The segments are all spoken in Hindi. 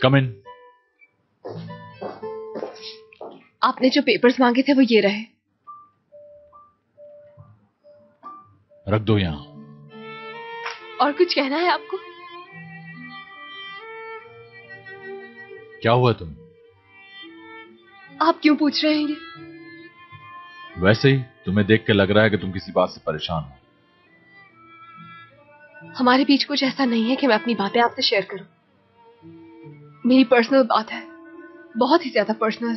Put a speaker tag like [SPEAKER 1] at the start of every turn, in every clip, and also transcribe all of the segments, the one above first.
[SPEAKER 1] कम इन।
[SPEAKER 2] आपने जो पेपर्स मांगे थे वो ये रहे।
[SPEAKER 1] रख दो यहां।
[SPEAKER 2] और कुछ कहना है आपको?
[SPEAKER 1] क्या हुआ तुम?
[SPEAKER 2] आप क्यों पूछ रहे हैं ये?
[SPEAKER 1] वैसे ही तुम्हें देख के लग रहा है कि तुम किसी बात से परेशान हो।
[SPEAKER 2] हमारे बीच कुछ ऐसा नहीं है कि मैं अपनी बातें आपसे शेयर करूं। मेरी पर्सनल बात है, बहुत ही ज्यादा पर्सनल।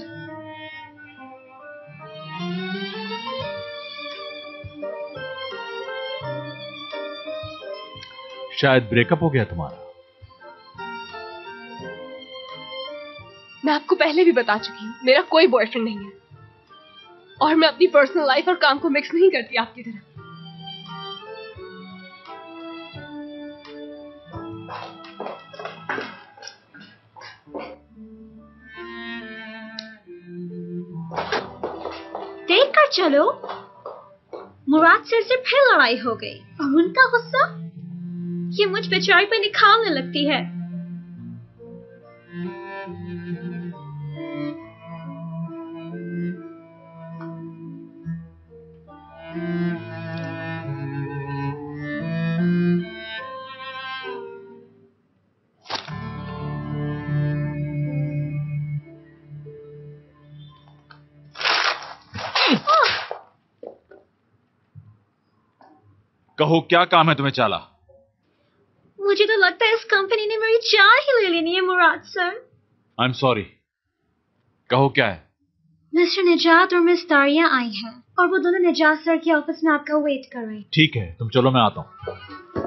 [SPEAKER 1] शायद ब्रेकअप हो गया तुम्हारा।
[SPEAKER 2] मैं आपको पहले भी बता चुकी हूं, मेरा कोई बॉयफ्रेंड नहीं है और मैं अपनी पर्सनल लाइफ और काम को मिक्स नहीं करती आपकी तरह।
[SPEAKER 3] देख कर चलो, मुराद सर से फिर लड़ाई हो गई और उनका गुस्सा ये मुझ बेचारी पे निकालने लगती है।
[SPEAKER 1] कहो क्या काम है तुम्हें चाला?
[SPEAKER 3] मुझे तो लगता है इस कंपनी ने मेरी जान ही ले लेनी है मुराद सर।
[SPEAKER 1] I am sorry. कहो क्या है?
[SPEAKER 3] मिस्टर निजात और मिस तारिया आई हैं और वो दोनों निजात सर के ऑफिस में आपका वेट कर रहे हैं।
[SPEAKER 1] ठीक है, तुम चलो मैं आता हूं।